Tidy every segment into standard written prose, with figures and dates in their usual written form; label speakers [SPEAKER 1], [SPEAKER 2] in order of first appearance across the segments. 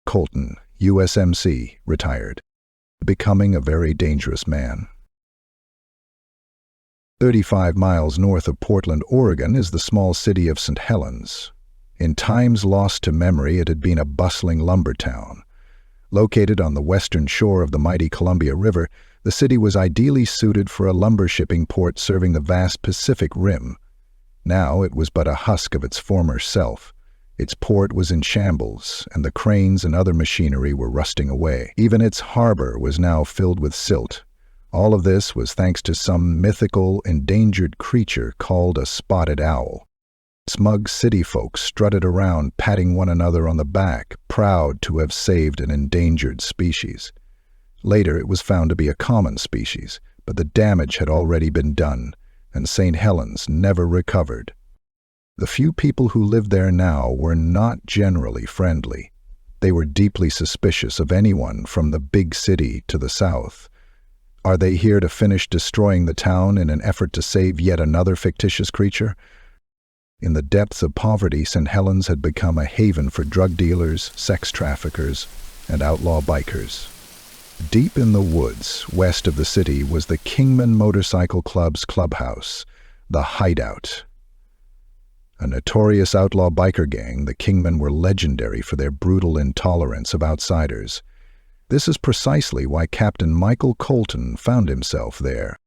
[SPEAKER 1] Colton, USMC Retired, becoming a very dangerous man. 35 miles north of Portland, Oregon is the small city of St. Helens. In times lost to memory, it had been a bustling lumber town. Located on the western shore of the mighty Columbia River, the city was ideally suited for a lumber shipping port serving the vast Pacific Rim. Now it was but a husk of its former self. Its port was in shambles, and the cranes and other machinery were rusting away. Even its harbor was now filled with silt. All of this was thanks to some mythical, endangered creature called a spotted owl. Smug city folks strutted around, patting one another on the back, proud to have saved an endangered species. Later it was found to be a common species, but the damage had already been done, and St. Helens never recovered. The few people who lived there now were not generally friendly. They were deeply suspicious of anyone from the big city to the south. Are they here to finish destroying the town in an effort to save yet another fictitious creature? In the depths of poverty, St. Helens had become a haven for drug dealers, sex traffickers, and outlaw bikers. Deep in the woods, west of the city, was the Kingman Motorcycle Club's clubhouse, the Hideout. A notorious outlaw biker gang, the Kingmen were legendary for their brutal intolerance of outsiders. This is precisely why Captain Michael Colton found himself there.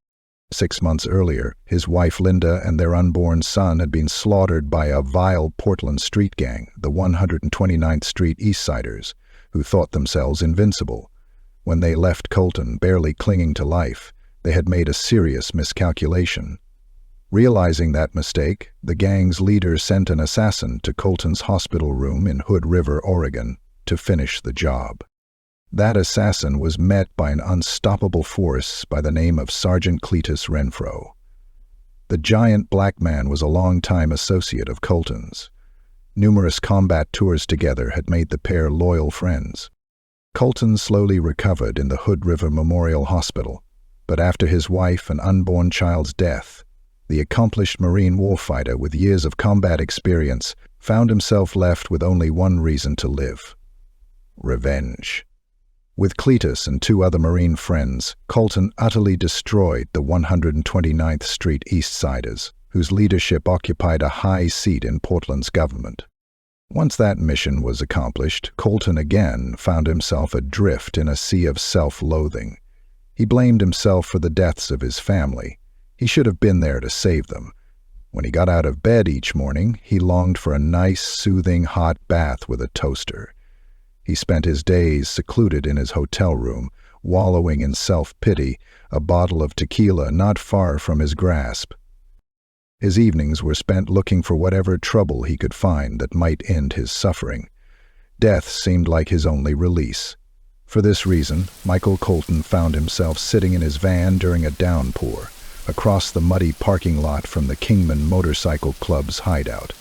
[SPEAKER 1] 6 months earlier, his wife Linda and their unborn son had been slaughtered by a vile Portland street gang, the 129th Street Eastsiders, who thought themselves invincible. When they left Colton barely clinging to life, they had made a serious miscalculation. Realizing that mistake, the gang's leader sent an assassin to Colton's hospital room in Hood River, Oregon, to finish the job. That assassin was met by an unstoppable force by the name of Sergeant Cletus Renfro. The giant black man was a long-time associate of Colton's. Numerous combat tours together had made the pair loyal friends. Colton slowly recovered in the Hood River Memorial Hospital, but after his wife and unborn child's death, the accomplished Marine warfighter with years of combat experience found himself left with only one reason to live: revenge. With Cletus and 2 other Marine friends, Colton utterly destroyed the 129th Street Eastsiders, whose leadership occupied a high seat in Portland's government. Once that mission was accomplished, Colton again found himself adrift in a sea of self-loathing. He blamed himself for the deaths of his family. He should have been there to save them. When he got out of bed each morning, he longed for a nice, soothing hot bath with a toaster. He spent his days secluded in his hotel room, wallowing in self-pity, a bottle of tequila not far from his grasp. His evenings were spent looking for whatever trouble he could find that might end his suffering. Death seemed like his only release. For this reason, Michael Colton found himself sitting in his van during a downpour, across the muddy parking lot from the Kingman Motorcycle Club's hideout.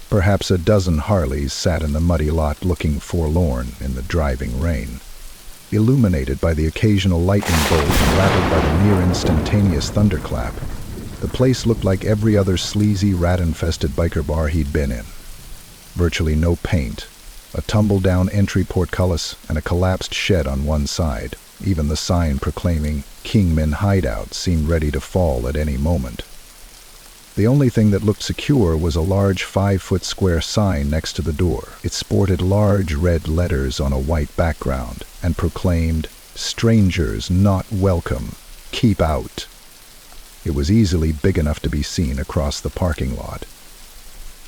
[SPEAKER 1] Perhaps a dozen Harleys sat in the muddy lot looking forlorn in the driving rain. Illuminated by the occasional lightning bolt and rattled by the near-instantaneous thunderclap, the place looked like every other sleazy, rat-infested biker bar he'd been in. Virtually no paint, a tumble-down entry portcullis, and a collapsed shed on one side. Even the sign proclaiming Kingman Hideout seemed ready to fall at any moment. The only thing that looked secure was a large 5-foot square sign next to the door. It sported large red letters on a white background and proclaimed, "Strangers not welcome. Keep out." It was easily big enough to be seen across the parking lot.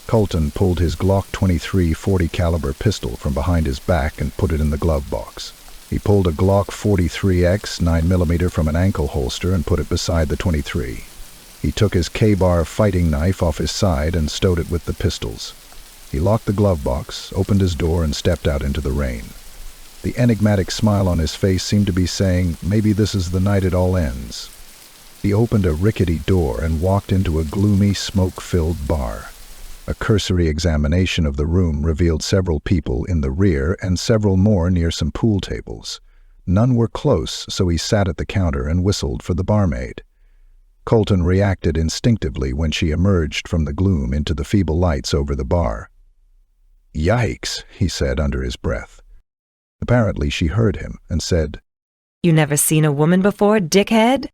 [SPEAKER 1] Colton pulled his Glock 23 .40 caliber pistol from behind his back and put it in the glove box. He pulled a Glock 43X 9mm from an ankle holster and put it beside the 23. He took his K-bar fighting knife off his side and stowed it with the pistols. He locked the glove box, opened his door, and stepped out into the rain. The enigmatic smile on his face seemed to be saying, maybe this is the night it all ends. He opened a rickety door and walked into a gloomy, smoke-filled bar. A cursory examination of the room revealed several people in the rear and several more near some pool tables. None were close, so he sat at the counter and whistled for the barmaid. Colton reacted instinctively when she emerged from the gloom into the feeble lights over the bar. "Yikes," he said under his breath. Apparently she heard him and said,
[SPEAKER 2] "You never seen a woman before, dickhead?"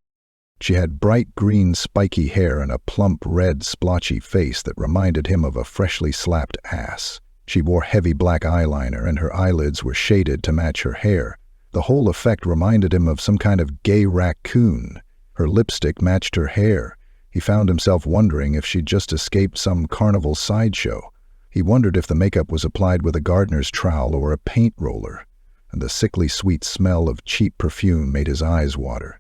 [SPEAKER 1] She had bright green spiky hair and a plump red splotchy face that reminded him of a freshly slapped ass. She wore heavy black eyeliner and her eyelids were shaded to match her hair. The whole effect reminded him of some kind of gay raccoon. Her lipstick matched her hair. He found himself wondering if she'd just escaped some carnival sideshow. He wondered if the makeup was applied with a gardener's trowel or a paint roller, and the sickly sweet smell of cheap perfume made his eyes water.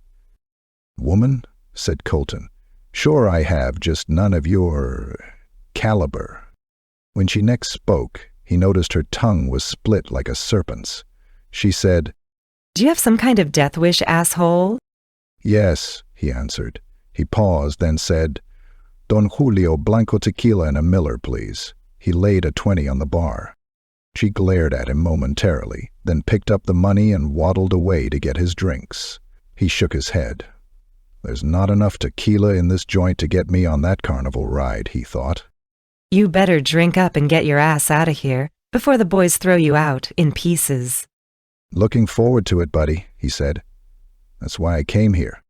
[SPEAKER 1] "Woman," said Colton, "sure I have, just none of your caliber." When she next spoke, he noticed her tongue was split like a serpent's. She said,
[SPEAKER 2] "Do you have some kind of death wish, asshole?"
[SPEAKER 1] "Yes," he answered. He paused, then said, "Don Julio Blanco tequila and a Miller, please." He laid a 20 on the bar. She glared at him momentarily, then picked up the money and waddled away to get his drinks. He shook his head. "There's not enough tequila in this joint to get me on that carnival ride," he thought.
[SPEAKER 2] "You better drink up and get your ass out of here before the boys throw you out in pieces."
[SPEAKER 1] "Looking forward to it, buddy," he said. "That's why I came here."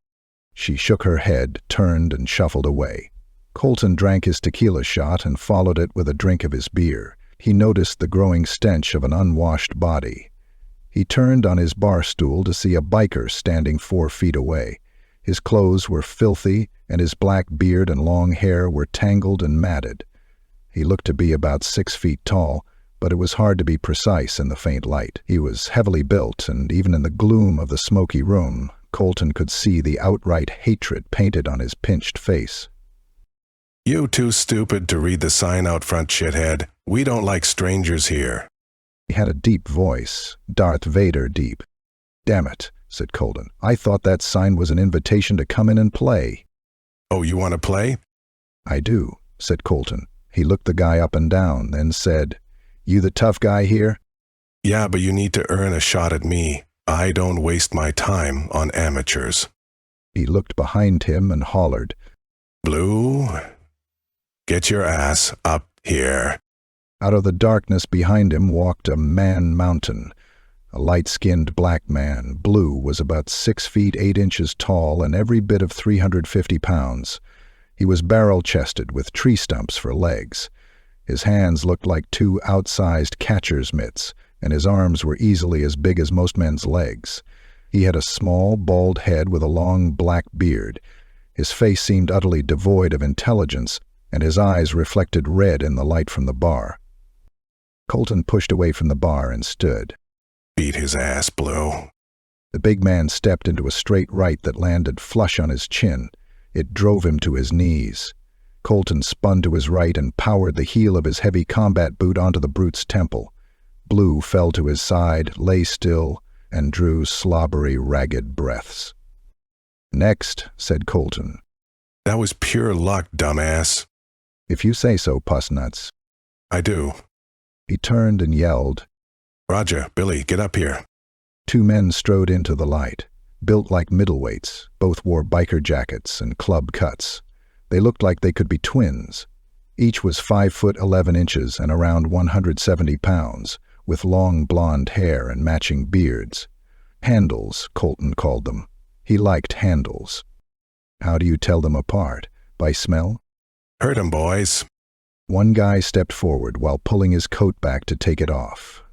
[SPEAKER 1] She shook her head, turned, and shuffled away. Colton drank his tequila shot and followed it with a drink of his beer. He noticed the growing stench of an unwashed body. He turned on his bar stool to see a biker standing 4 feet away. His clothes were filthy, and his black beard and long hair were tangled and matted. He looked to be about 6 feet tall, but it was hard to be precise in the faint light. He was heavily built, and even in the gloom of the smoky room, Colton could see the outright hatred painted on his pinched face.
[SPEAKER 3] "You too stupid to read the sign out front, shithead. We don't like strangers here."
[SPEAKER 1] He had a deep voice, Darth Vader deep. "Damn it," said Colton. "I thought that sign was an invitation to come in and play."
[SPEAKER 3] "Oh, you want to play?"
[SPEAKER 1] "I do," said Colton. He looked the guy up and down, then said, "You the tough guy here?"
[SPEAKER 3] "Yeah, but you need to earn a shot at me. I don't waste my time on amateurs."
[SPEAKER 1] He looked behind him and hollered,
[SPEAKER 3] "Blue, get your ass up here."
[SPEAKER 1] Out of the darkness behind him walked a man-mountain. A light-skinned black man. Blue was about 6 feet 8 inches tall and every bit of 350 pounds. He was barrel-chested with tree stumps for legs. His hands looked like 2 outsized catcher's mitts, and his arms were easily as big as most men's legs. He had a small, bald head with a long black beard. His face seemed utterly devoid of intelligence, and his eyes reflected red in the light from the bar. Colton pushed away from the bar and stood.
[SPEAKER 3] "Beat his ass, Blue."
[SPEAKER 1] The big man stepped into a straight right that landed flush on his chin. It drove him to his knees. Colton spun to his right and powered the heel of his heavy combat boot onto the brute's temple. Blue fell to his side, lay still, and drew slobbery, ragged breaths. "Next," said Colton.
[SPEAKER 3] "That was pure luck, dumbass."
[SPEAKER 1] "If you say so, pussnuts."
[SPEAKER 3] "I do."
[SPEAKER 1] He turned and yelled.
[SPEAKER 3] "Roger, Billy, get up here."
[SPEAKER 1] 2 men strode into the light, built like middleweights. Both wore biker jackets and club cuts. They looked like they could be twins. Each was 5 foot 11 inches and around 170 pounds, with long blonde hair and matching beards. Handles, Colton called them. He liked handles. How do you tell them apart? By smell?
[SPEAKER 3] "Hurt 'em, boys."
[SPEAKER 1] One guy stepped forward while pulling his coat back to take it off.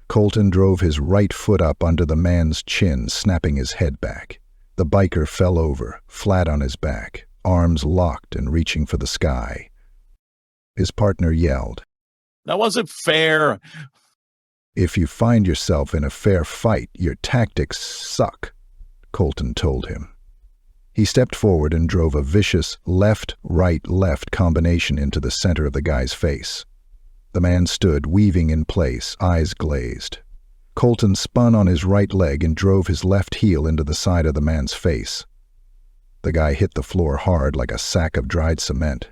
[SPEAKER 1] Colton drove his right foot up under the man's chin, snapping his head back. The biker fell over, flat on his back, arms locked and reaching for the sky. His partner yelled,
[SPEAKER 4] "That wasn't fair."
[SPEAKER 1] "If you find yourself in a fair fight, your tactics suck," Colton told him. He stepped forward and drove a vicious left-right-left combination into the center of the guy's face. The man stood, weaving in place, eyes glazed. Colton spun on his right leg and drove his left heel into the side of the man's face. The guy hit the floor hard like a sack of dried cement.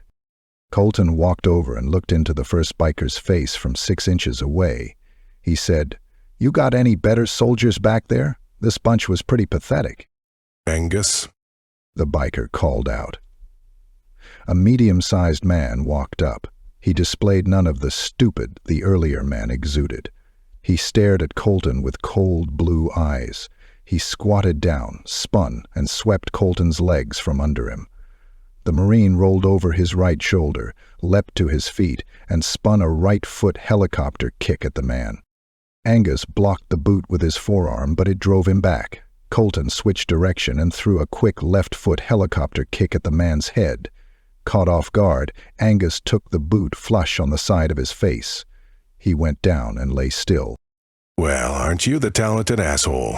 [SPEAKER 1] Colton walked over and looked into the first biker's face from 6 inches away. He said, "You got any better soldiers back there? This bunch was pretty pathetic."
[SPEAKER 3] "Angus?"
[SPEAKER 1] the biker called out. A medium-sized man walked up. He displayed none of the stupid the earlier man exuded. He stared at Colton with cold blue eyes. He squatted down, spun, and swept Colton's legs from under him. The Marine rolled over his right shoulder, leapt to his feet, and spun a right-foot helicopter kick at the man. Angus blocked the boot with his forearm, but it drove him back. Colton switched direction and threw a quick left-foot helicopter kick at the man's head. Caught off guard, Angus took the boot flush on the side of his face. He went down and lay still.
[SPEAKER 3] "Well, aren't you the talented asshole?"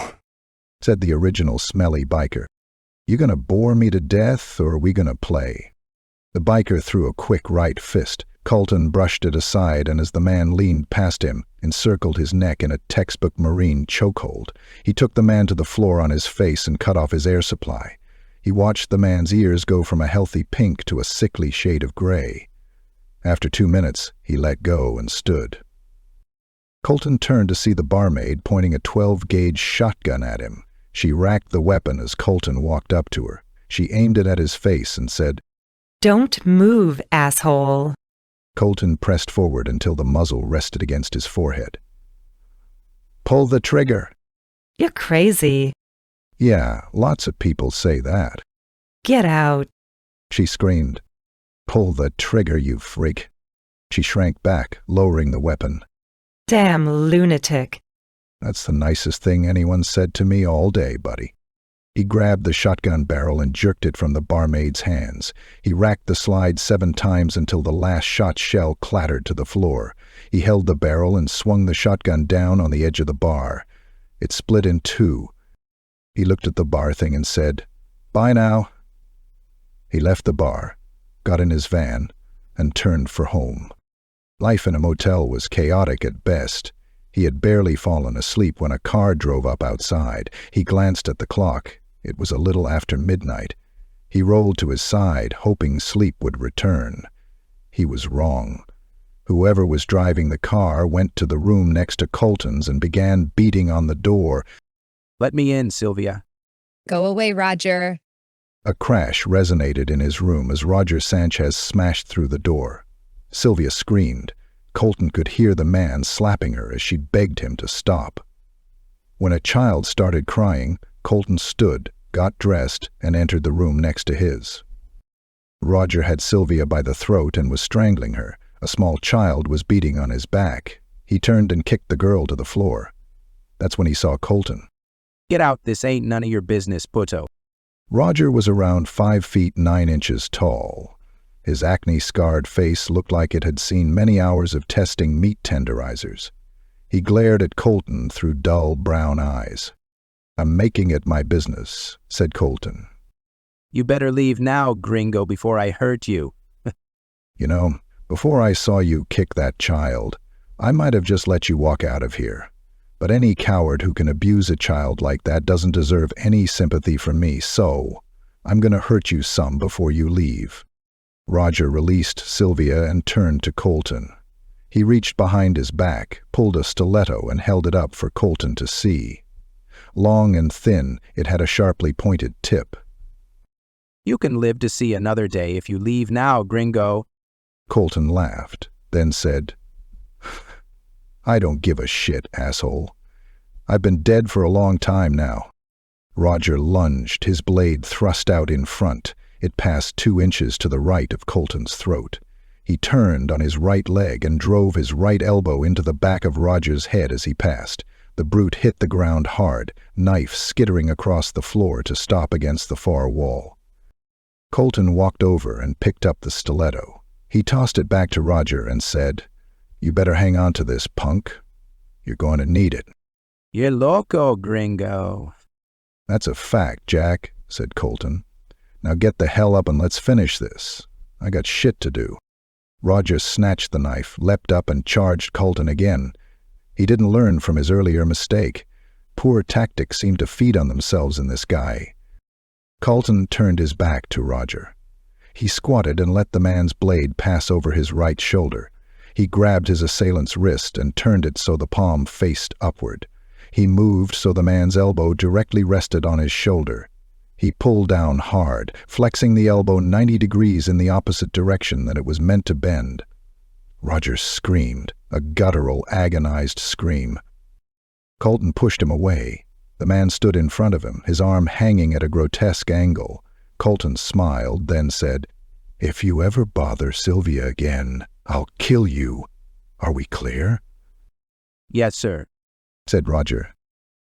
[SPEAKER 1] said the original smelly biker. "You gonna bore me to death, or are we gonna play?" The biker threw a quick right fist. Colton brushed it aside, and as the man leaned past him, encircled his neck in a textbook Marine chokehold. He took the man to the floor on his face and cut off his air supply. He watched the man's ears go from a healthy pink to a sickly shade of gray. After 2 minutes, he let go and stood. Colton turned to see the barmaid pointing a 12-gauge shotgun at him. She racked the weapon as Colton walked up to her. She aimed it at his face and said,
[SPEAKER 2] "Don't move, asshole."
[SPEAKER 1] Colton pressed forward until the muzzle rested against his forehead. "Pull the trigger."
[SPEAKER 2] You're crazy.
[SPEAKER 1] "Yeah, lots of people say that."
[SPEAKER 2] Get out.
[SPEAKER 1] She screamed. "Pull the trigger, you freak." She shrank back, lowering the weapon.
[SPEAKER 2] Damn lunatic.
[SPEAKER 1] "That's the nicest thing anyone said to me all day, buddy." He grabbed the shotgun barrel and jerked it from the barmaid's hands. He racked the slide 7 times until the last shot shell clattered to the floor. He held the barrel and swung the shotgun down on the edge of the bar. It split in 2. He looked at the bar thing and said, "Bye now." He left the bar, got in his van, and turned for home. Life in a motel was chaotic at best. He had barely fallen asleep when a car drove up outside. He glanced at the clock. It was a little after midnight. He rolled to his side, hoping sleep would return. He was wrong. Whoever was driving the car went to the room next to Colton's and began beating on the door.
[SPEAKER 5] "Let me in, Sylvia."
[SPEAKER 6] Go away, Roger.
[SPEAKER 1] A crash resonated in his room as Roger Sanchez smashed through the door. Sylvia screamed. Colton could hear the man slapping her as she begged him to stop. When a child started crying, Colton stood, got dressed, and entered the room next to his. Roger had Sylvia by the throat and was strangling her. A small child was beating on his back. He turned and kicked the girl to the floor. That's when he saw Colton.
[SPEAKER 5] "Get out, this ain't none of your business, puto."
[SPEAKER 1] Roger was around 5 feet 9 inches tall. His acne-scarred face looked like it had seen many hours of testing meat tenderizers. He glared at Colton through dull brown eyes. "I'm making it my business," said Colton.
[SPEAKER 5] "You better leave now, gringo, before I hurt you."
[SPEAKER 1] "You know, before I saw you kick that child, I might have just let you walk out of here. But any coward who can abuse a child like that doesn't deserve any sympathy from me, so I'm gonna hurt you some before you leave." Roger released Sylvia and turned to Colton. He reached behind his back, pulled a stiletto, and held it up for Colton to see. Long and thin, it had a sharply pointed tip.
[SPEAKER 5] "You can live to see another day if you leave now, gringo."
[SPEAKER 1] Colton laughed, then said, "I don't give a shit, asshole. I've been dead for a long time now." Roger lunged, his blade thrust out in front. It passed 2 inches to the right of Colton's throat. He turned on his right leg and drove his right elbow into the back of Roger's head as he passed. The brute hit the ground hard, knife skittering across the floor to stop against the far wall. Colton walked over and picked up the stiletto. He tossed it back to Roger and said, "You better hang on to this, punk. You're going to need it."
[SPEAKER 5] "You're loco, gringo."
[SPEAKER 1] "That's a fact, Jack," said Colton. "Now get the hell up and let's finish this. I got shit to do." Roger snatched the knife, leapt up, and charged Colton again. He didn't learn from his earlier mistake. Poor tactics seemed to feed on themselves in this guy. Colton turned his back to Roger. He squatted and let the man's blade pass over his right shoulder. He grabbed his assailant's wrist and turned it so the palm faced upward. He moved so the man's elbow directly rested on his shoulder. He pulled down hard, flexing the elbow 90 degrees in the opposite direction that it was meant to bend. Roger screamed, a guttural, agonized scream. Colton pushed him away. The man stood in front of him, his arm hanging at a grotesque angle. Colton smiled, then said, "If you ever bother Sylvia again, I'll kill you. Are we clear?"
[SPEAKER 5] "Yes, sir,"
[SPEAKER 1] said Roger.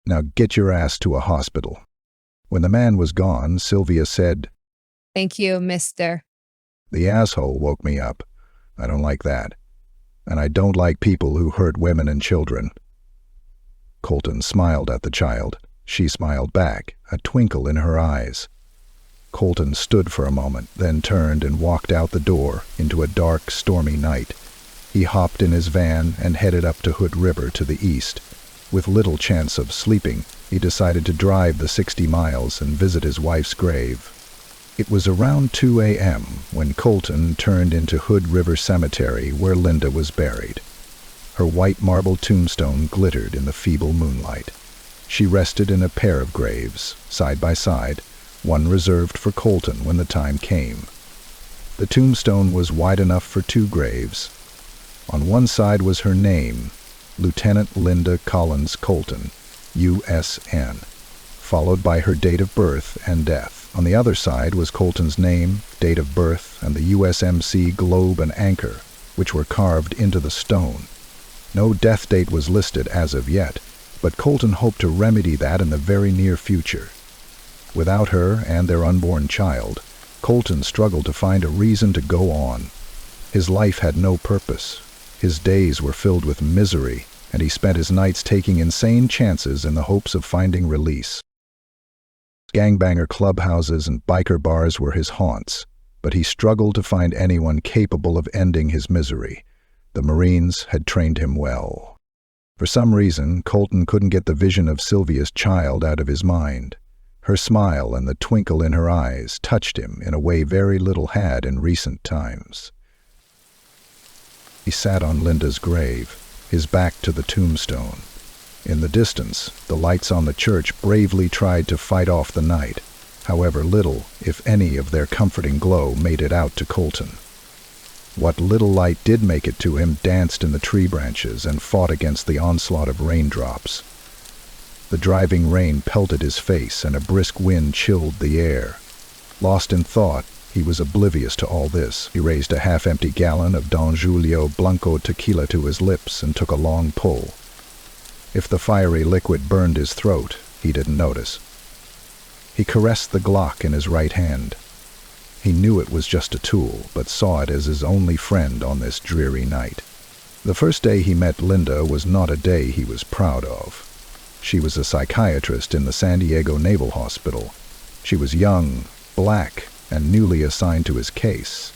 [SPEAKER 1] "Now get your ass to a hospital." When the man was gone, Sylvia said,
[SPEAKER 6] Thank you, mister.
[SPEAKER 1] "The asshole woke me up. I don't like that. And I don't like people who hurt women and children." Colton smiled at the child. She smiled back, a twinkle in her eyes. Colton stood for a moment, then turned and walked out the door into a dark, stormy night. He hopped in his van and headed up to Hood River to the east. With little chance of sleeping, he decided to drive the 60 miles and visit his wife's grave. It was around 2 a.m. when Colton turned into Hood River Cemetery, where Linda was buried. Her white marble tombstone glittered in the feeble moonlight. She rested in a pair of graves, side by side, one reserved for Colton when the time came. The tombstone was wide enough for 2 graves. On one side was her name, Lieutenant Linda Collins Colton, USN, followed by her date of birth and death. On the other side was Colton's name, date of birth, and the USMC globe and anchor, which were carved into the stone. No death date was listed as of yet, but Colton hoped to remedy that in the very near future. Without her and their unborn child, Colton struggled to find a reason to go on. His life had no purpose. His days were filled with misery, and he spent his nights taking insane chances in the hopes of finding release. Gangbanger clubhouses and biker bars were his haunts, but he struggled to find anyone capable of ending his misery. The Marines had trained him well. For some reason, Colton couldn't get the vision of Sylvia's child out of his mind. Her smile and the twinkle in her eyes touched him in a way very little had in recent times. He sat on Linda's grave, his back to the tombstone. In the distance, the lights on the church bravely tried to fight off the night. However little, if any, of their comforting glow made it out to Colton. What little light did make it to him danced in the tree branches and fought against the onslaught of raindrops. The driving rain pelted his face and a brisk wind chilled the air. Lost in thought, he was oblivious to all this. He raised a half-empty gallon of Don Julio Blanco tequila to his lips and took a long pull. If the fiery liquid burned his throat, he didn't notice. He caressed the Glock in his right hand. He knew it was just a tool, but saw it as his only friend on this dreary night. The first day he met Linda was not a day he was proud of. She was a psychiatrist in the San Diego Naval Hospital. She was young, black, and newly assigned to his case.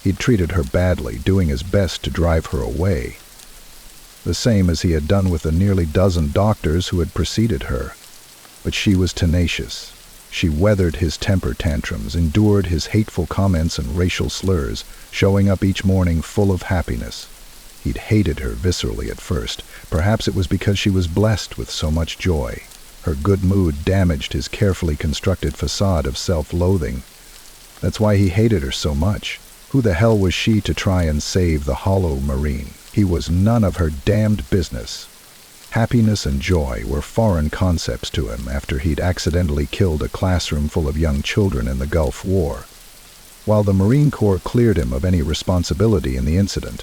[SPEAKER 1] He'd treated her badly, doing his best to drive her away. The same as he had done with the nearly dozen doctors who had preceded her. But she was tenacious. She weathered his temper tantrums, endured his hateful comments and racial slurs, showing up each morning full of happiness. He'd hated her viscerally at first. Perhaps it was because she was blessed with so much joy. Her good mood damaged his carefully constructed facade of self-loathing. That's why he hated her so much. Who the hell was she to try and save the hollow Marine? He was none of her damned business. Happiness and joy were foreign concepts to him after he'd accidentally killed a classroom full of young children in the Gulf War. While the Marine Corps cleared him of any responsibility in the incident,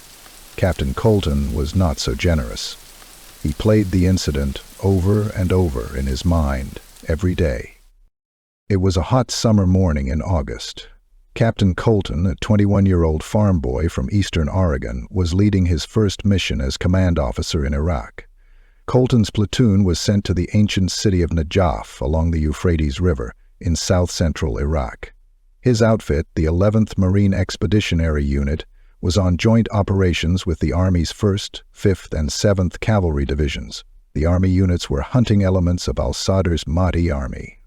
[SPEAKER 1] Captain Colton was not so generous. He played the incident over and over in his mind every day. It was a hot summer morning in August. Captain Colton, a 21-year-old farm boy from eastern Oregon, was leading his first mission as command officer in Iraq. Colton's platoon was sent to the ancient city of Najaf along the Euphrates River in south-central Iraq. His outfit, the 11th Marine Expeditionary Unit, was on joint operations with the Army's 1st, 5th, and 7th Cavalry Divisions. The Army units were hunting elements of al-Sadr's Mahdi Army.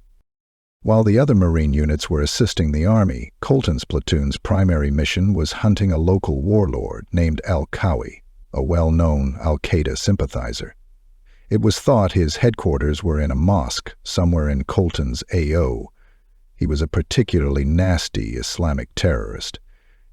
[SPEAKER 1] While the other Marine units were assisting the Army, Colton's platoon's primary mission was hunting a local warlord named al-Qawi, a well-known al-Qaeda sympathizer. It was thought his headquarters were in a mosque somewhere in Colton's AO. He was a particularly nasty Islamic terrorist.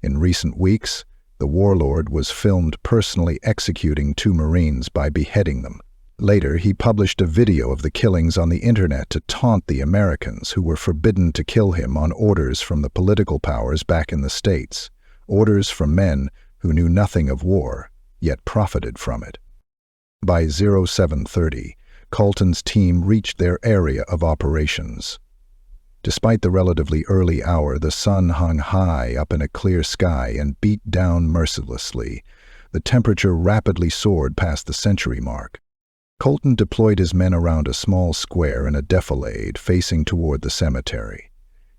[SPEAKER 1] In recent weeks, the warlord was filmed personally executing 2 Marines by beheading them. Later, he published a video of the killings on the internet to taunt the Americans who were forbidden to kill him on orders from the political powers back in the States, orders from men who knew nothing of war, yet profited from it. By 0730, Colton's team reached their area of operations. Despite the relatively early hour, the sun hung high up in a clear sky and beat down mercilessly. The temperature rapidly soared past the century mark. Colton deployed his men around a small square in a defilade facing toward the cemetery.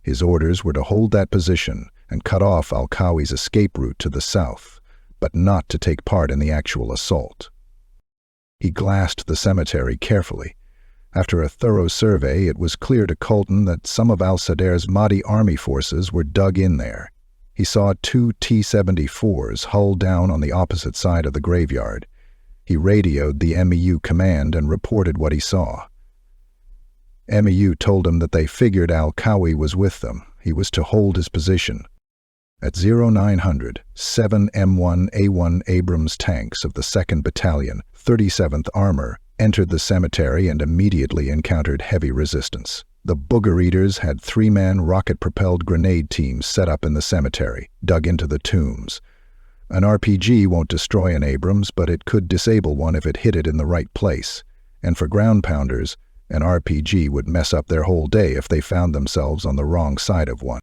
[SPEAKER 1] His orders were to hold that position and cut off Al-Qawi's escape route to the south, but not to take part in the actual assault. He glassed the cemetery carefully. After a thorough survey, it was clear to Colton that some of al-Sadr's Mahdi army forces were dug in there. He saw 2 T-74s hull down on the opposite side of the graveyard. He radioed the MEU command and reported what he saw. MEU told him that they figured Al-Qawi was with them. He was to hold his position. At 0900, 7 M1A1 Abrams tanks of the 2nd Battalion, 37th Armor, entered the cemetery and immediately encountered heavy resistance. The Booger Eaters had 3-man rocket-propelled grenade teams set up in the cemetery, dug into the tombs. An RPG won't destroy an Abrams, but it could disable one if it hit it in the right place. And for ground pounders, an RPG would mess up their whole day if they found themselves on the wrong side of one.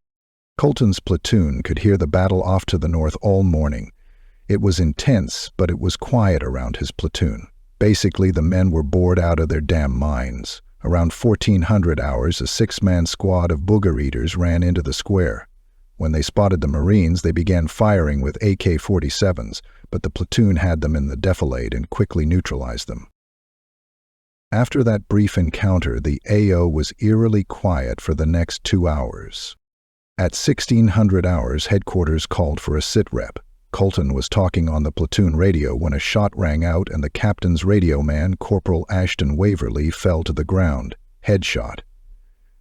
[SPEAKER 1] Colton's platoon could hear the battle off to the north all morning. It was intense, but it was quiet around his platoon. Basically, the men were bored out of their damn minds. Around 1400 hours, a 6-man squad of Booger Eaters ran into the square. When they spotted the Marines, they began firing with AK-47s, but the platoon had them in the defilade and quickly neutralized them. After that brief encounter, the AO was eerily quiet for the next 2 hours. At 1600 hours, headquarters called for a sitrep. Colton was talking on the platoon radio when a shot rang out and the captain's radio man, Corporal Ashton Waverly, fell to the ground, headshot.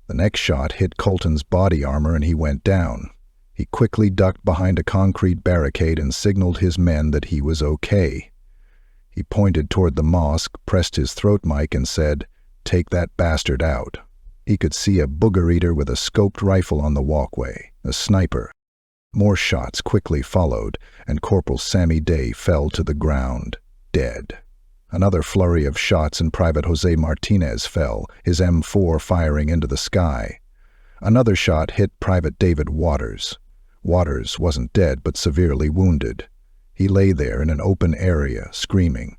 [SPEAKER 1] The next shot hit Colton's body armor and he went down. He quickly ducked behind a concrete barricade and signaled his men that he was okay. He pointed toward the mosque, pressed his throat mic and said, "Take that bastard out." He could see a Booger Eater with a scoped rifle on the walkway, a sniper. More shots quickly followed, and Corporal Sammy Day fell to the ground, dead. Another flurry of shots and Private Jose Martinez fell, his M4 firing into the sky. Another shot hit Private David Waters. Waters wasn't dead but severely wounded. He lay there in an open area, screaming.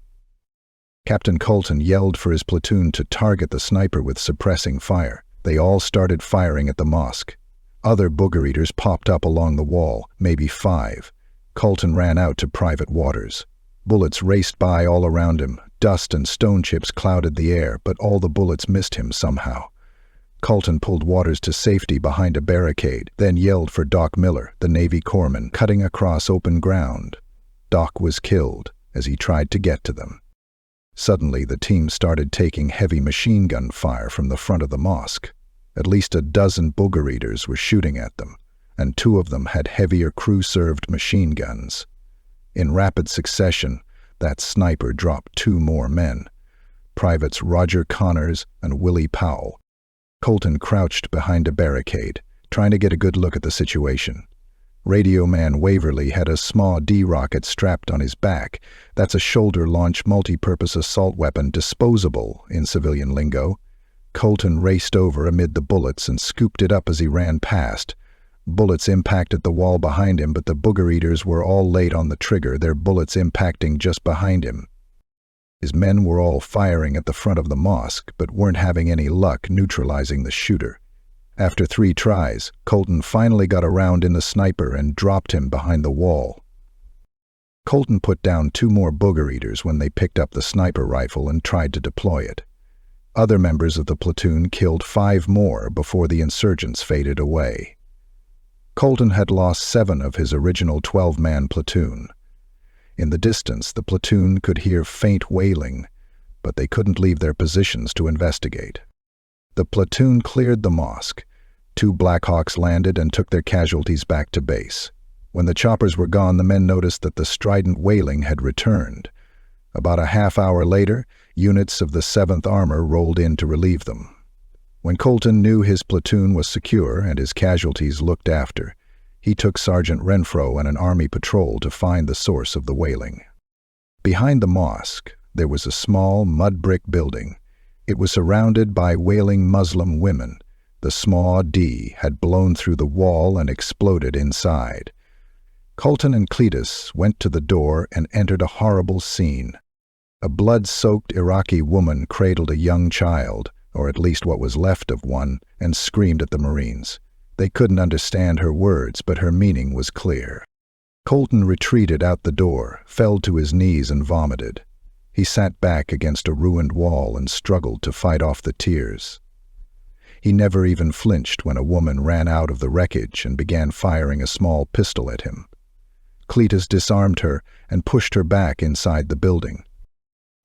[SPEAKER 1] Captain Colton yelled for his platoon to target the sniper with suppressing fire. They all started firing at the mosque. Other Booger Eaters popped up along the wall, maybe 5. Colton ran out to Private Waters. Bullets raced by all around him. Dust and stone chips clouded the air, but all the bullets missed him somehow. Colton pulled Waters to safety behind a barricade, then yelled for Doc Miller, the Navy corpsman, cutting across open ground. Doc was killed as he tried to get to them. Suddenly, the team started taking heavy machine gun fire from the front of the mosque. At least a dozen Booger Eaters were shooting at them, and 2 of them had heavier crew-served machine guns. In rapid succession, that sniper dropped 2 more men, Privates Roger Connors and Willie Powell. Colton crouched behind a barricade, trying to get a good look at the situation. Radio man Waverly had a small D-rocket strapped on his back. That's a shoulder-launched multi-purpose assault weapon, disposable in civilian lingo. Colton raced over amid the bullets and scooped it up as he ran past. Bullets impacted the wall behind him, but the Booger Eaters were all late on the trigger, their bullets impacting just behind him. His men were all firing at the front of the mosque, but weren't having any luck neutralizing the shooter. After 3 tries, Colton finally got around in the sniper and dropped him behind the wall. Colton put down 2 more Booger Eaters when they picked up the sniper rifle and tried to deploy it. Other members of the platoon killed 5 more before the insurgents faded away. Colton had lost 7 of his original 12-man platoon. In the distance, the platoon could hear faint wailing, but they couldn't leave their positions to investigate. The platoon cleared the mosque. 2 Blackhawks landed and took their casualties back to base. When the choppers were gone, the men noticed that the strident wailing had returned. About a half hour later, Units of the 7th Armor rolled in to relieve them. When Colton knew his platoon was secure and his casualties looked after, he took Sergeant Renfro and an army patrol to find the source of the wailing. Behind the mosque, there was a small mud-brick building. It was surrounded by wailing Muslim women. The small D had blown through the wall and exploded inside. Colton and Cletus went to the door and entered a horrible scene. A blood-soaked Iraqi woman cradled a young child, or at least what was left of one, and screamed at the Marines. They couldn't understand her words, but her meaning was clear. Colton retreated out the door, fell to his knees and vomited. He sat back against a ruined wall and struggled to fight off the tears. He never even flinched when a woman ran out of the wreckage and began firing a small pistol at him. Cletus disarmed her and pushed her back inside the building.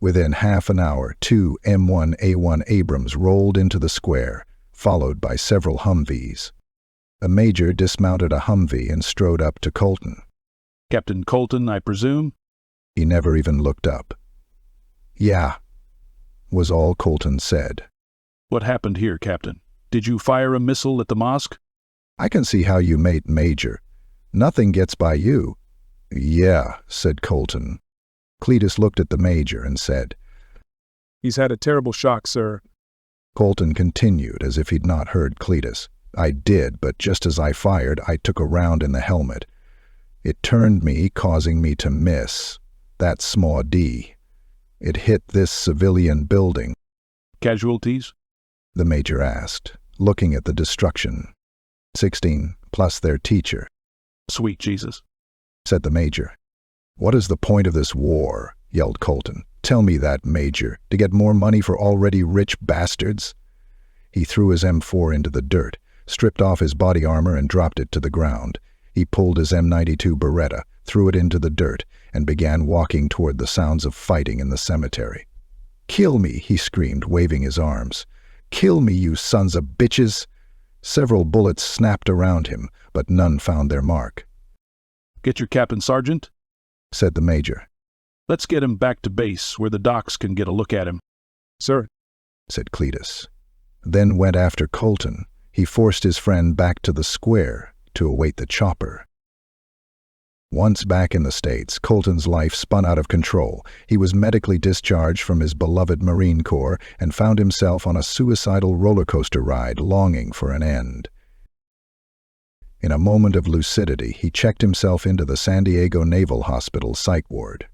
[SPEAKER 1] Within half an hour, 2 M1A1 Abrams rolled into the square, followed by several Humvees. A major dismounted a Humvee and strode up to Colton.
[SPEAKER 7] Captain Colton, I presume?
[SPEAKER 1] He never even looked up. "Yeah," was all Colton said.
[SPEAKER 7] What happened here, Captain? Did you fire a missile at the mosque?
[SPEAKER 1] "I can see how you mate, Major. Nothing gets by you." "Yeah," said Colton. Cletus looked at the Major and said,
[SPEAKER 8] "He's had a terrible shock, sir."
[SPEAKER 1] Colton continued as if he'd not heard Cletus. "I did, but just as I fired, I took a round in the helmet. It turned me, causing me to miss. That small D. It hit this civilian building."
[SPEAKER 7] Casualties?
[SPEAKER 1] The Major asked, looking at the destruction. 16, plus their teacher,
[SPEAKER 7] Sweet Jesus,
[SPEAKER 1] said the Major. "What is the point of this war?" yelled Colton. "Tell me that, Major. To get more money for already rich bastards?" He threw his M4 into the dirt, stripped off his body armor and dropped it to the ground. He pulled his M92 Beretta, threw it into the dirt, and began walking toward the sounds of fighting in the cemetery. "Kill me," he screamed, waving his arms. "Kill me, you sons of bitches!" Several bullets snapped around him, but none found their mark.
[SPEAKER 7] get your captain, Sergeant,
[SPEAKER 1] said the Major.
[SPEAKER 7] Let's get him back to base where the docs can get a look at him.
[SPEAKER 8] Sir,
[SPEAKER 1] said Cletus. Then went after Colton. He forced his friend back to the square to await the chopper. Once back in the States, Colton's life spun out of control. He was medically discharged from his beloved Marine Corps and found himself on a suicidal roller coaster ride, longing for an end. In a moment of lucidity, he checked himself into the San Diego Naval Hospital psych ward.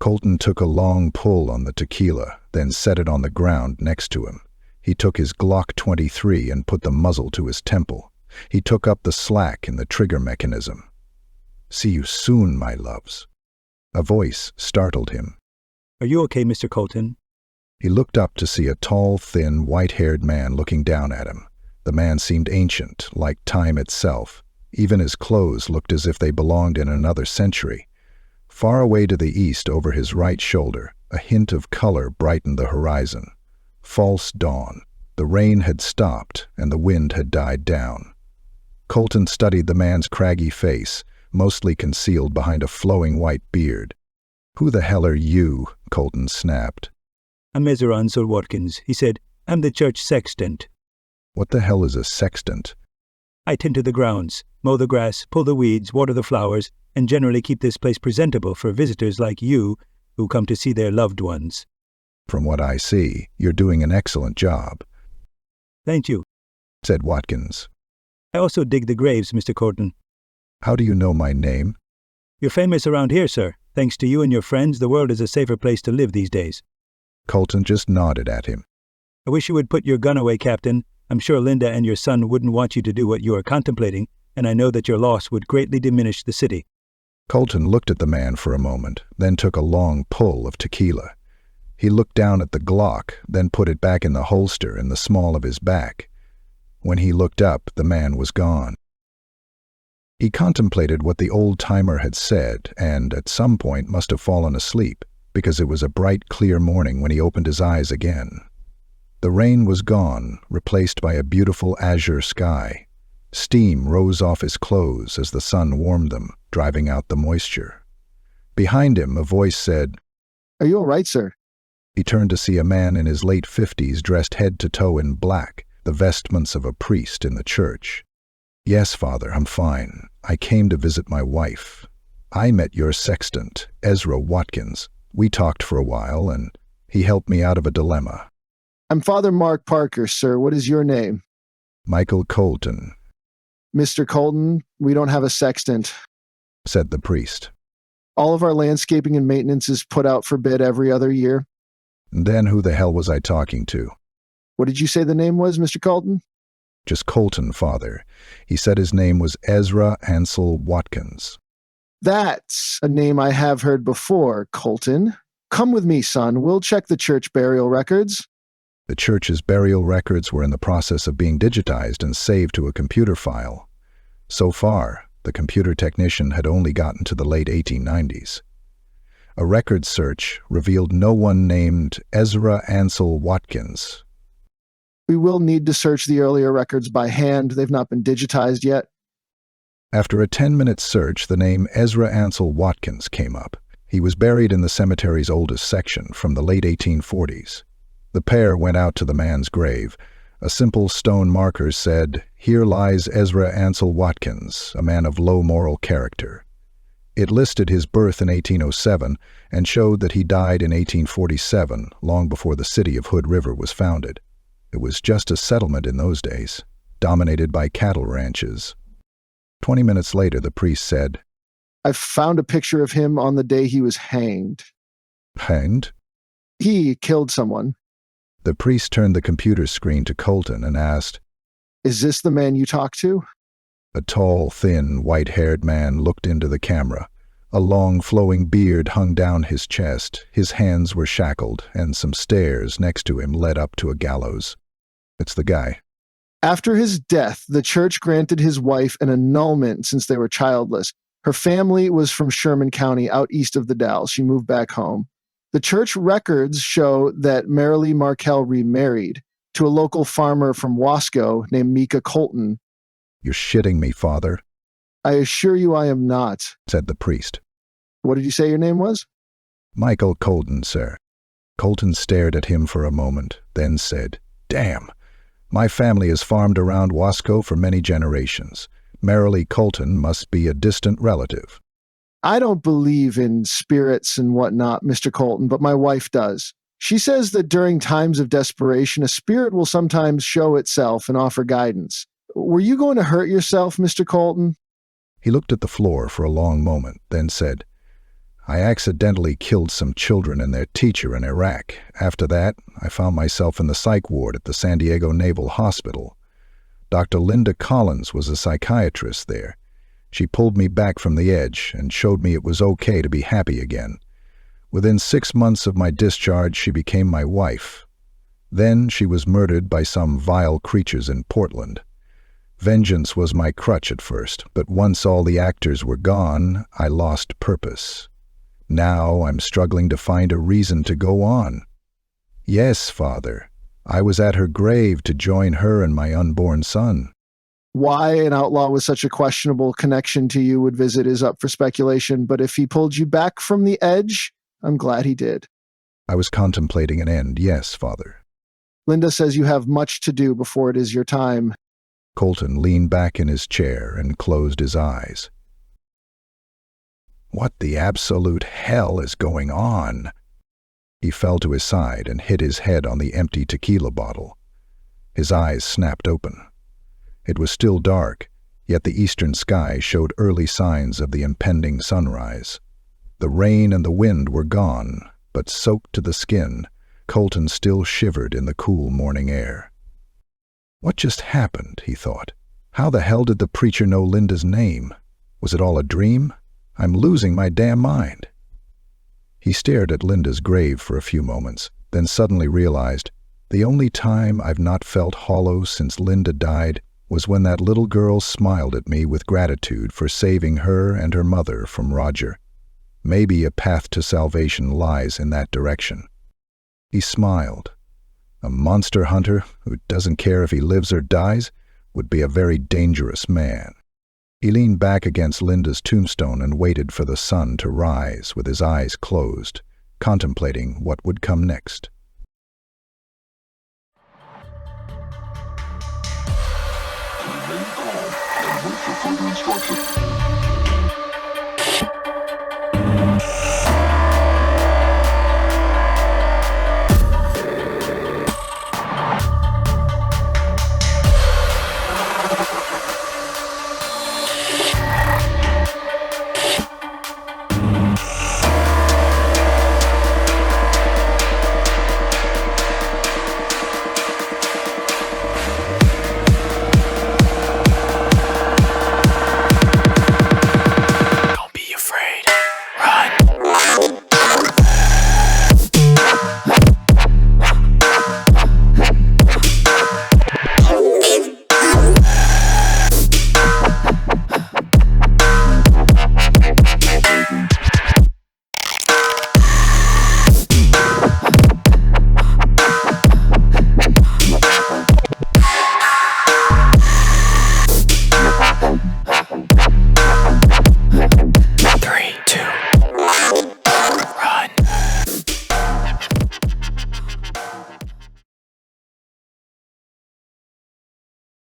[SPEAKER 1] Colton took a long pull on the tequila, then set it on the ground next to him. He took his Glock 23 and put the muzzle to his temple. He took up the slack in the trigger mechanism. "See you soon, my loves." A voice startled him.
[SPEAKER 9] "Are you okay, Mr. Colton?"
[SPEAKER 1] He looked up to see a tall, thin, white-haired man looking down at him. The man seemed ancient, like time itself. Even his clothes looked as if they belonged in another century. Far away to the east, over his right shoulder, a hint of color brightened the horizon. False dawn. The rain had stopped, and the wind had died down. Colton studied the man's craggy face, mostly concealed behind a flowing white beard. "Who the hell are you?" Colton snapped.
[SPEAKER 9] "I'm Mezeran, Sir Watkins," he said. "I'm the church sextant."
[SPEAKER 1] "What the hell is a sextant?"
[SPEAKER 9] "I tend to the grounds, mow the grass, pull the weeds, water the flowers, and generally keep this place presentable for visitors like you who come to see their loved ones."
[SPEAKER 1] "From what I see, you're doing an excellent job."
[SPEAKER 9] "Thank you,"
[SPEAKER 1] said Watkins.
[SPEAKER 9] "I also dig the graves, Mr. Colton."
[SPEAKER 1] "How do you know my name?"
[SPEAKER 9] "You're famous around here, sir. Thanks to you and your friends, the world is a safer place to live these days."
[SPEAKER 1] Colton just nodded at him.
[SPEAKER 9] "I wish you would put your gun away, Captain. I'm sure Linda and your son wouldn't want you to do what you are contemplating, and I know that your loss would greatly diminish the city."
[SPEAKER 1] Colton looked at the man for a moment, then took a long pull of tequila. He looked down at the Glock, then put it back in the holster in the small of his back. When he looked up, the man was gone. He contemplated what the old-timer had said, and at some point must have fallen asleep, because it was a bright, clear morning when he opened his eyes again. The rain was gone, replaced by a beautiful azure sky. Steam rose off his clothes as the sun warmed them, driving out the moisture. Behind him, a voice said,
[SPEAKER 10] "Are you all right, sir?"
[SPEAKER 1] He turned to see a man in his late 50s dressed head to toe in black, the vestments of a priest in the church. "Yes, Father, I'm fine. I came to visit my wife. I met your sextant, Ezra Watkins. We talked for a while, and he helped me out of a dilemma."
[SPEAKER 10] "I'm Father Mark Parker, sir. What is your name?"
[SPEAKER 1] "Michael Colton,"
[SPEAKER 10] "Mr. Colton, we don't have a sextant,"
[SPEAKER 1] said the priest.
[SPEAKER 10] "All of our landscaping and maintenance is put out for bid every other year."
[SPEAKER 1] And then who the hell was I talking to?
[SPEAKER 10] "What did you say the name was, Mr. Colton?"
[SPEAKER 1] "Just Colton, Father. He said his name was Ezra Ansel Watkins."
[SPEAKER 10] "That's a name I have heard before, Colton. Come with me, son. We'll check the church burial records."
[SPEAKER 1] The church's burial records were in the process of being digitized and saved to a computer file. So far, the computer technician had only gotten to the late 1890s. A record search revealed no one named Ezra Ansel Watkins.
[SPEAKER 10] "We will need to search the earlier records by hand. They've not been digitized yet."
[SPEAKER 1] After a 10-minute search, the name Ezra Ansel Watkins came up. He was buried in the cemetery's oldest section from the late 1840s. The pair went out to the man's grave. A simple stone marker said, "Here lies Ezra Ansel Watkins, a man of low moral character." It listed his birth in 1807 and showed that he died in 1847, long before the city of Hood River was founded. It was just a settlement in those days, dominated by cattle ranches. 20 minutes later, the priest said,
[SPEAKER 10] "I've found a picture of him on the day he was hanged."
[SPEAKER 1] "Hanged?"
[SPEAKER 10] "He killed someone."
[SPEAKER 1] The priest turned the computer screen to Colton and asked,
[SPEAKER 10] "Is this the man you talked to?"
[SPEAKER 1] A tall, thin, white-haired man looked into the camera. A long, flowing beard hung down his chest, his hands were shackled, and some stairs next to him led up to a gallows. "It's the guy."
[SPEAKER 10] "After his death, the church granted his wife an annulment since they were childless. Her family was from Sherman County, out east of the Dalles. She moved back home. The church records show that Marilee Markell remarried to a local farmer from Wasco named Michael Colton."
[SPEAKER 1] "You're shitting me, Father,"
[SPEAKER 10] "I assure you I am not."
[SPEAKER 1] said the priest.
[SPEAKER 10] "What did you say your name was?"
[SPEAKER 1] "Michael Colton, sir." Colton stared at him for a moment, then said, "Damn. My family has farmed around Wasco for many generations. Marilee Colton must be a distant relative."
[SPEAKER 10] "I don't believe in spirits and whatnot, Mr. Colton, but my wife does. She says that during times of desperation, a spirit will sometimes show itself and offer guidance. Were you going to hurt yourself, Mr. Colton?"
[SPEAKER 1] He looked at the floor for a long moment, then said, "I accidentally killed some children and their teacher in Iraq. After that, I found myself in the psych ward at the San Diego Naval Hospital. Dr. Linda Collins was a psychiatrist there. She pulled me back from the edge and showed me it was okay to be happy again. Within 6 months of my discharge, she became my wife. Then she was murdered by some vile creatures in Portland. Vengeance was my crutch at first, but once all the actors were gone, I lost purpose. Now I'm struggling to find a reason to go on. Yes, Father, I was at her grave to join her and my unborn son."
[SPEAKER 10] Why an outlaw with such a questionable connection to you would visit is up for speculation, but if he pulled you back from the edge, I'm glad he did.
[SPEAKER 1] "I was contemplating an end, yes, Father."
[SPEAKER 10] "Linda says you have much to do before it is your time."
[SPEAKER 1] Colton leaned back in his chair and closed his eyes. What the absolute hell is going on? He fell to his side and hit his head on the empty tequila bottle. His eyes snapped open. It was still dark, yet the eastern sky showed early signs of the impending sunrise. The rain and the wind were gone, but soaked to the skin, Colton still shivered in the cool morning air. What just happened, he thought. How the hell did the preacher know Linda's name? Was it all a dream? I'm losing my damn mind. He stared at Linda's grave for a few moments, then suddenly realized, the only time I've not felt hollow since Linda died was when that little girl smiled at me with gratitude for saving her and her mother from Roger. Maybe a path to salvation lies in that direction. He smiled. A monster hunter who doesn't care if he lives or dies would be a very dangerous man. He leaned back against Linda's tombstone and waited for the sun to rise with his eyes closed, contemplating what would come next.
[SPEAKER 11] Remain calm and wait for further instructions.